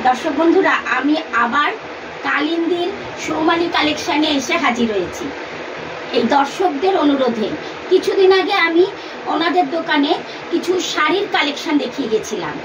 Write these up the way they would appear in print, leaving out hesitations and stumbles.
দর্শক বন্ধুরা, আমি আবার কালিন্দির সৌমালি কালেকশানে এসে হাজির হয়েছি এই দর্শকদের অনুরোধে। কিছুদিন আগে আমি ওনাদের দোকানে কিছু শাড়ির কালেকশান দেখিয়ে গেছিলাম।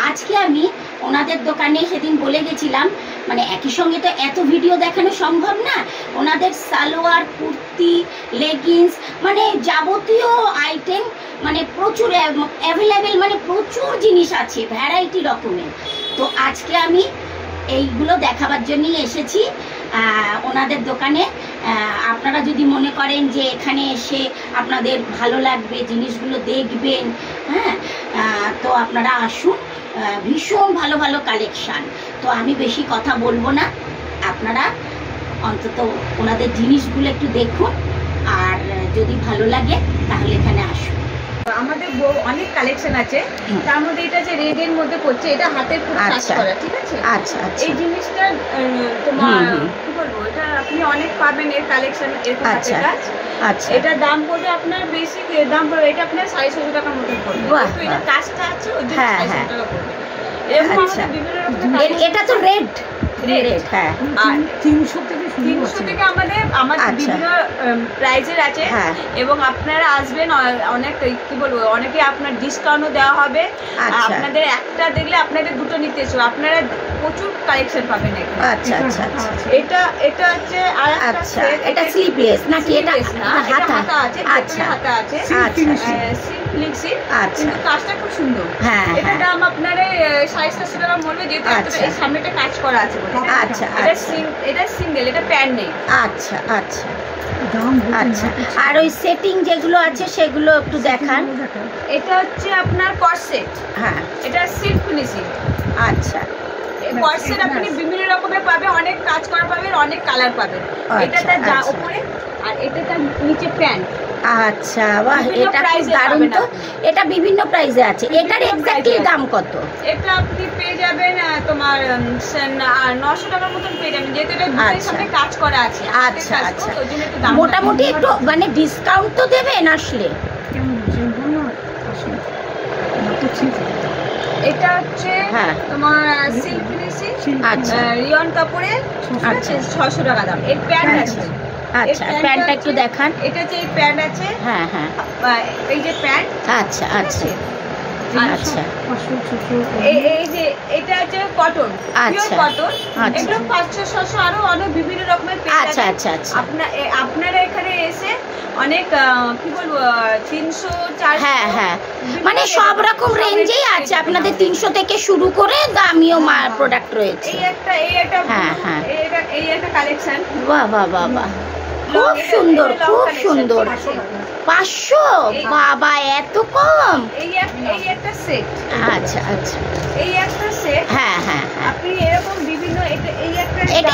আজকে আমি ওনাদের দোকানে সেদিন বলে গেছিলাম, মানে একই সঙ্গে তো এত ভিডিও দেখানো সম্ভব না। ওনাদের সালোয়ার, কুর্তি, লেগিংস, মানে যাবতীয় আইটেম মানে প্রচুর অ্যাভেলেবেল, মানে প্রচুর জিনিস আছে ভ্যারাইটি রকমের। তো আজকে আমি এইগুলো দেখাবার জন্যই এসেছি ওনাদের দোকানে। আপনারা যদি মনে করেন যে এখানে এসে আপনাদের ভালো লাগবে, জিনিসগুলো দেখবেন, হ্যাঁ, তো আপনারা আসুন। ভীষণ ভালো ভালো কালেকশান। তো আমি বেশি কথা বলবো না, আপনারা অন্তত ওনাদের জিনিসগুলো একটু দেখুন, আর যদি ভালো লাগে তাহলে এখানে আসুন। আমাদের অনেক কালেকশন আছে, তার মধ্যে এটা যে রেড এর মধ্যে পড়ছে, এটা হাতের খুব কাজ করা, ঠিক আছে? আচ্ছা আচ্ছা। এই জিনিসটা তোমার কি বলবো, এটা আপনি অনেক পাবেন এর কালেকশন, এর হাতের কাজ। আচ্ছা, এটা দাম পড়বে আপনার বেশি দাম পড়বে, এটা আপনার 650 টাকার মতো পড়বে। তো এটা কাজটা আছে ওই জন্য 650 টাকা পড়বে। এরকম আমাদের বিভিন্ন রকমের, এটা তো রেড, হ্যাঁ। আর 300 থেকে আমাদের বিভিন্ন প্রাইজের আছে, এবং আপনারা আসবেন, অনেক কি বলবো, অনেকে আপনার ডিসকাউন্টও দেওয়া হবে। আপনাদের একটা দেখলে আপনাদের দুটো নিতে এসো, আপনারা প্রচুর কালেকশন পাবেন এখানে। আচ্ছা আচ্ছা আচ্ছা। এটা হচ্ছে আচ্ছা, এটা স্লিপলেস নাকি? এটা হাতা আছে, আচ্ছা হাতা আছে, সিল্ক ফ্লিক্সি। আচ্ছা, কিন্তু কাজটা খুব সুন্দর। হ্যাঁ, এটা দাম আপনার 750 টাকা মূল্য, যেহেতু এই সামনেটা কাজ করা আছে। আচ্ছা, এটা সিঙ্গেল, এটা প্যান্ট নেই। আচ্ছা আচ্ছা আচ্ছা। আর ওই সেটিং যেগুলো আছে সেগুলো একটু দেখান। এটা হচ্ছে আপনার কর্সেট, হ্যাঁ, এটা সিল্ক ফিনিশিং। আচ্ছা, কর্সেট আপনি বিভিন্ন রকমের পাবেন, অনেক কাজ করা পাবেন, অনেক কালার পাবেন। এটা তার উপরে, আর এটা তার নিচে প্যান্ট। আচ্ছা, বাহ, এটা খুব দারুণ। তো এটা বিভিন্ন প্রাইসে আছে। এটার এক্স্যাক্টলি দাম কত? এটা আপনি পেয়ে যাবেন তোমার 900 টাকার মতন পেয়ে যাবেন, যেহেতু এটা দুটোর সাথে কাজ করা আছে। আচ্ছা আচ্ছা, মোটামুটি একটু মানে ডিসকাউন্ট তো দেবেন আসলে। এটা হচ্ছে তোমার সিল্ক ফিনিশিং, আচ্ছা, রিয়ন কাপড়ে, আচ্ছা 600 টাকা দাম। এর প্যান্ট আছে। আচ্ছা, প্যান্টটা একটু দেখান। এটা যে প্যান্ট আছে, হ্যাঁ হ্যাঁ, এই যে প্যান্ট। আচ্ছা আচ্ছা আচ্ছা। এই যে এটা হচ্ছে কটন, পিওর কটন। এগুলো 500-600 আরো অনেক বিভিন্ন রকমের। আচ্ছা আচ্ছা আচ্ছা। আপনারা এখানে এসে অনেক কি বলবো 300-400, হ্যাঁ হ্যাঁ, মানে সব রকম রেঞ্জেই আছে আপনাদের। 300 থেকে শুরু করে দামিও প্রোডাক্ট রয়েছে। হ্যাঁ হ্যাঁ, এই একটা কালেকশন। বাহ বাহ বাহ বাহ, খুব সুন্দর, খুব সুন্দর। 500? বাবা, এত কম! এই একটা সেট। আচ্ছা আচ্ছা, এই একটা সেট। হ্যাঁ হ্যাঁ, আপনি এরকম বিভিন্ন,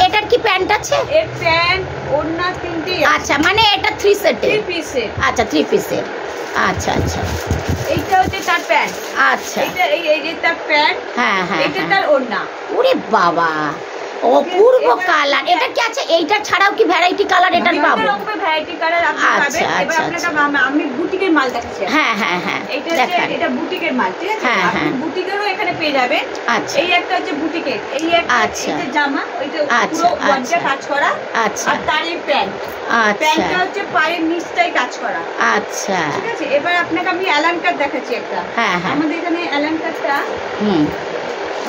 এটার কি প্যান্ট আছে? এর প্যান্ট, ওড়না তিনটি। আচ্ছা, মানে এটা 3 পিস সেট। আচ্ছা, 3 পিসের। আচ্ছা আচ্ছা, এইটা হচ্ছে তার প্যান্ট। আচ্ছা, এটা এই যে তার প্যান্ট। হ্যাঁ হ্যাঁ, এটা তার ওড়না। ওরে বাবা, অপূর্ব কালার। এটা কি আছে? এইটা ছাড়াও কি ভ্যারাইটি কালার এটার পাবো? ভ্যারাইটি কালার আপনি পাবেন। এবার আপনাকে আমি বুটিকের মাল দেখাচ্ছি। হ্যাঁ হ্যাঁ হ্যাঁ, এটা বুটিকের মাল, ঠিক আছে? হ্যাঁ হ্যাঁ, বুটিকেরও এখানে পেয়ে যাবেন। আচ্ছা, এই একটা হচ্ছে বুটিকের, এই একটা এটা জামা, ওইটা পুরো ওয়ানটা কাজ করা। আচ্ছা, আর তার এই প্যান্ট। আচ্ছা, প্যান্টটা হচ্ছে পায়ের নিচটাই কাজ করা। আচ্ছা, ঠিক আছে। এবার আপনাকে আমি অ্যালান কাট দেখাচ্ছি একটা। হ্যাঁ হ্যাঁ, আমাদের এখানে অ্যালান কাটটা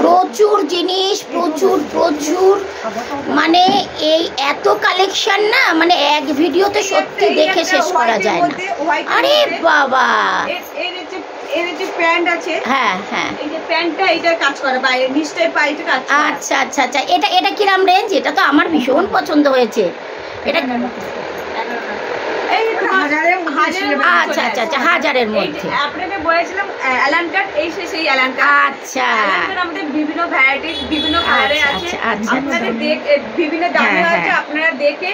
প্রচুর জিনিস, প্রচুর প্রচুর, মানে এই এত কালেকশন না, মানে এক ভিডিওতে সত্যি দেখে শেষ করা যায় না। আরে বাবা, এর যে প্যান্ট আছে, হ্যাঁ হ্যাঁ, এই যে প্যান্টটা, এটা কাজ করা, বাইরে নিচটাই পাইতে কাজ করা। আচ্ছা আচ্ছা আচ্ছা, এটা কিরম রেঞ্জ? এটা তো আমার ভীষণ পছন্দ হয়েছে। এটা আচ্ছা আচ্ছা আচ্ছা, 1000-এর মধ্যে। আপনাকে বলেছিলাম অ্যালান কাট, এই সেই অ্যালান কাট। আচ্ছা, আমাদের বিভিন্ন ভ্যারাইটিস, বিভিন্ন কালারে আছে। আপনাদের বিভিন্ন দামে আছে, আপনারা দেখে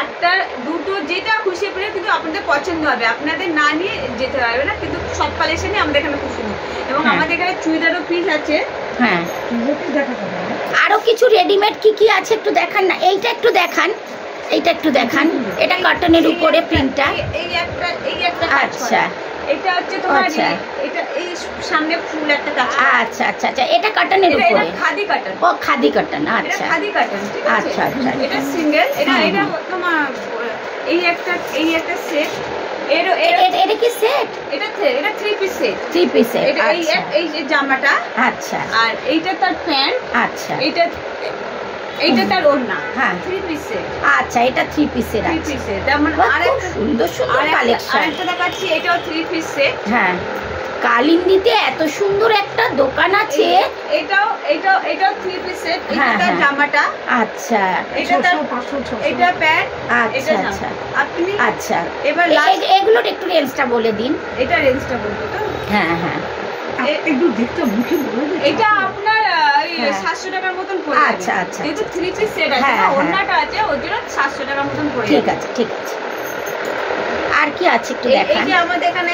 একটা দুটো যেটা খুশি পেলে কিন্তু আপনাদের পছন্দ হবে, আপনাদের না নিয়ে যেতে পারবে না। কিন্তু সব কালেকশনই আমাদের এখানে খুব সুন্দর, এবং আমাদের এখানে চুড়িদারও পিস আছে। হ্যাঁ, আরো কিছু রেডিমেড কি কি আছে একটু দেখান না। এইটা একটু দেখান, এইটা একটু দেখান। এটা কটনের উপরে প্রিন্টটা। এই একটা আচ্ছা, এটা হচ্ছে তোমার এটা এই সামনে ফুল একটা কাজ। আচ্ছা আচ্ছা আচ্ছা, এটা কাটানের উপরে? এটা খাদি কাটান। ও খাদি কাটান, আচ্ছা খাদি কাটান। আচ্ছা আচ্ছা, এটা সিঙ্গেল। এটা তোমার এই একটা সেট। এটা কি সেট? এটা 3 পিস সেট। 3 piece set. এই যে জামাটা, আচ্ছা, আর এইটা তার প্যান্ট, আচ্ছা, এইটা তার ওড়না। হ্যাঁ 3 পিস সেট। আচ্ছা, এটা 3 পিসের আছে। 3 পিস সেট। যেমন আরেকটা সুন্দর সুন্দর কালেকশন। আরেকটা দেখাচ্ছি, এটাও 3 পিস সেট। হ্যাঁ, কালিন্দিতে এত সুন্দর একটা দোকান আছে। এটাও 3 পিস সেট। এটা জামাটা, আচ্ছা, এটা প্যান্ট, আচ্ছা আচ্ছা। আপনি আচ্ছা, এবার এগুলোর একটু রেঞ্জটা বলে দিন। এটা রেঞ্জটা বলবো তো? হ্যাঁ হ্যাঁ, একটু দেখতে মুখে বলে দিন। এটা আপনার 700 টাকার মতন পড়ে যাবে। আচ্ছা আচ্ছা, যেহেতু 3 পিস সেট আছে, ওড়নাটা আছে, ওর জন্য 700 টাকার মতন পড়ে যাবে। ঠিক আছে ঠিক আছে। আর কি আছে একটু দেখান। এই যে আমাদের এখানে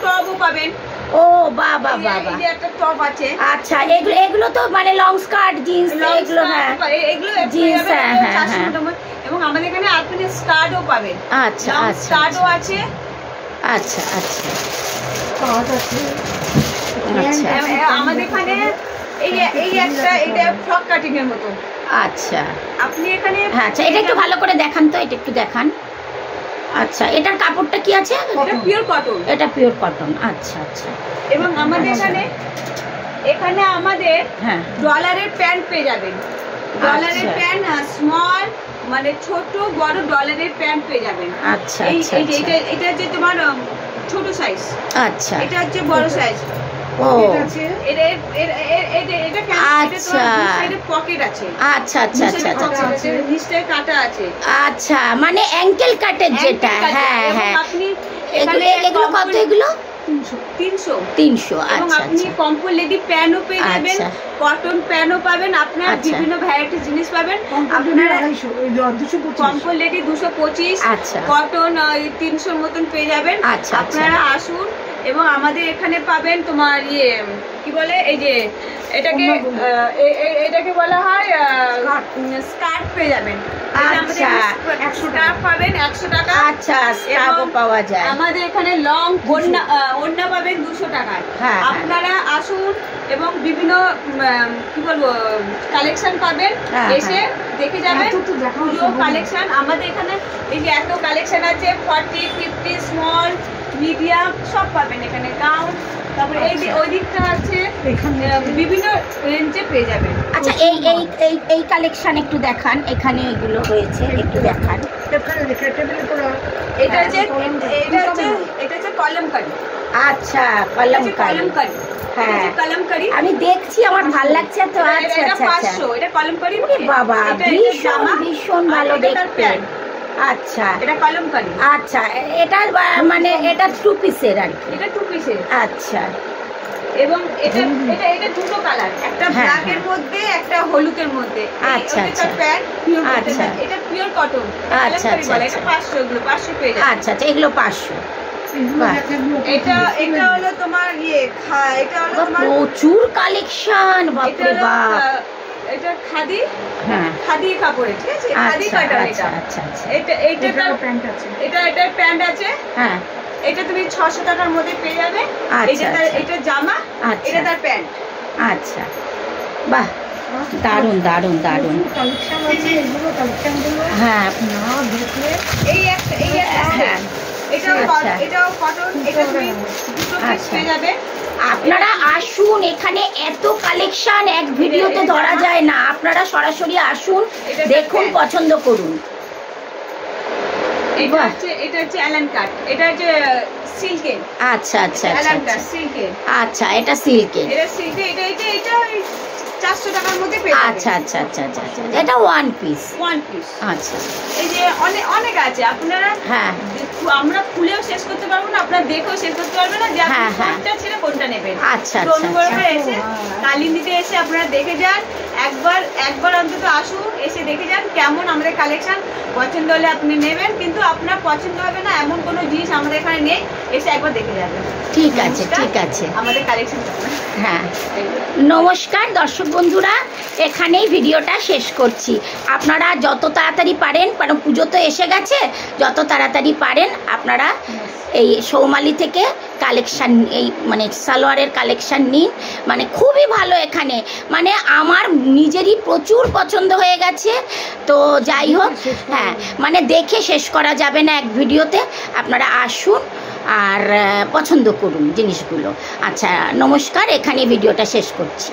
টপও পাবেন। ও বাবা বাবা, এই যে একটা টপ আছে। আচ্ছা, এগুলো তো মানে লং স্কার্ট, জিন্স, এগুলো? হ্যাঁ, এগুলো জিন্স। হ্যাঁ হ্যাঁ, এবং আমাদের এখানে আপনি স্কার্টও পাবেন। আচ্ছা আচ্ছা, স্কার্টও আছে। আচ্ছা আচ্ছা, আমাদের এখানে এই একটা এটা ফ্রক কাটিং এর মতো। আচ্ছা, আপনি এখানে আচ্ছা, এটা একটু ভালো করে দেখান তো, এটা একটু দেখান। আচ্ছা, এটার কাপড়টা কি আছে? এটা পিওর কটন। এটা পিওর কটন। আচ্ছা আচ্ছা। এবং আমাদের এখানে আমাদের ডলারের প্যান্ট পেয়ে যাবেন। ডলারের প্যান্ট স্মল, মানে ছোট বড় ডলারের প্যান্ট পেয়ে যাবেন। আচ্ছা, এটা হচ্ছে তোমার ছোট সাইজ। আচ্ছা, এটা হচ্ছে বড় সাইজ। ও, পকেট আছে। আচ্ছা আচ্ছা আচ্ছা, নিচটায় কাটা আছে। আচ্ছা, মানে অ্যাঙ্কেল কাটের যেটা। হ্যাঁ হ্যাঁ, আপনি এগুলো কত? এগুলো 300। আচ্ছা, আপনি কম্পল লেডি প্যান্টও পেয়ে যাবেন, কটন প্যান্টও পাবেন, আপনার বিভিন্ন ভ্যারাইটি জিনিস পাবেন। আপনারা কম্পল লেডি 225, কটন 300 মতন পেয়ে যাবেন। আপনারা আসুন এবং আমাদের এখানে পাবেন তোমার কি বলে, এই যে এটাকে বলা হয় স্কার্ট পেয়ে যাবেন। আচ্ছা, 100 টাকা পাবেন, 100 টাকা। আচ্ছা, স্কার্টও পাওয়া যায়। আমাদের এখানে লং ওড়না পাবেন 200 টাকায়। আপনারা আসুন এবং বিভিন্ন কি বলবো কালেকশন পাবেন, এসে দেখে যাবেন পুরো কালেকশন। আমাদের এখানে এই যে এত কালেকশন আছে, 40, 50, স্মল, মিডিয়াম সব পাবেন এখানে। গাউন, তারপরে ওই দিকটা আছে, বিভিন্ন রেঞ্জে পেয়ে যাবেন। আচ্ছা, এই কালেকশন একটু দেখান। এখানে এগুলো রয়েছে, একটু দেখান। এটা হচ্ছে কলমকারি। আচ্ছা, কলমকারি। হ্যাঁ, কলমকারি আমি দেখছি, আমার ভালো লাগছে তো। আচ্ছা আচ্ছা, 500। এটা কলমকারি। বাবা, ভীষণ ভালো দেখতে। আচ্ছা, এটা কলমকারি। আচ্ছা, এটা মানে এটা 2 পিসের আর কি? এটা 2 পিসের। আচ্ছা, এবং এটা দুটো কালার, একটা ব্ল্যাক এর মধ্যে, একটা হলুদের মধ্যে। আচ্ছা আচ্ছা, আচ্ছা, এটা পিওর কটন। আচ্ছা আচ্ছা, এটা 500, এগুলো 500 পেয়ে যাবেন। আচ্ছা আচ্ছা, এগুলো 500। এটা হলো তোমার এটা হলো তোমার প্রচুর কালেকশন। বাপরে বাপ, এটা খাদি, খাদি কাপড়ে, ঠিক আছে? খাদি কাটার। এটা আচ্ছা আচ্ছা, এটা প্যান্ট আছে। এটার প্যান্ট আছে। হ্যাঁ, এটা তুমি 600 টাকার মধ্যে পেয়ে যাবে। এটা জামা, এটা তার প্যান্ট। আচ্ছা, বাহ, দারুন দারুন দারুন। হ্যাঁ, এটাও কটন। এটা তুমি দুটো পিস পেয়ে যাবে। আপনারা আসুন, এখানে এত কালেকশন এক ভিডিওতে ধরা যায় না। আপনারা সরাসরি আসুন, দেখুন, পছন্দ করুন। এটা হচ্ছে অ্যালান কাট। এটা হচ্ছে সিল্কের। আচ্ছা আচ্ছা, অ্যালান কাট সিল্কের। আচ্ছা, এটা সিল্কের। এটা সিল্কের। এটা 400 টাকার মধ্যে পেয়ে যাবেন। আচ্ছা আচ্ছা আচ্ছা আচ্ছা, এটা 1 পিস। আচ্ছা, এই যে অনেক আছে। আপনারা আমরা খুলেও শেষ করতে পারবো না, আপনারা দেখেও শেষ করতে পারবেন না যে আপনি কোনটা ছেড়ে কোনটা নেবেন। আচ্ছা, এসে কালিন্দিতে এসে আপনারা দেখে যান। একবার অন্তত আসুন, এসে দেখে যান কেমন আমাদের কালেকশন। পছন্দ হলে আপনি নেবেন, কিন্তু আপনার পছন্দ হবে না এমন কোনো জিনিস আমাদের এখানে নেই। এসে একবার দেখে যাবেন। ঠিক আছে ঠিক আছে, আমাদের কালেকশন। হ্যাঁ, নমস্কার দর্শক বন্ধুরা, এখানেই ভিডিওটা শেষ করছি। আপনারা যত তাড়াতাড়ি পারেন, কারণ পুজো তো এসে গেছে, যত তাড়াতাড়ি পারেন আপনারা এই সৌমালি থেকে কালেকশান, এই মানে সালোয়ারের কালেকশান নিন, মানে খুবই ভালো এখানে, মানে আমার নিজেরই প্রচুর পছন্দ হয়ে গেছে। তো যাই হোক, হ্যাঁ মানে দেখে শেষ করা যাবে না এক ভিডিওতে, আপনারা আসুন আর পছন্দ করুন জিনিসগুলো। আচ্ছা নমস্কার, এখানে ভিডিওটা শেষ করছি।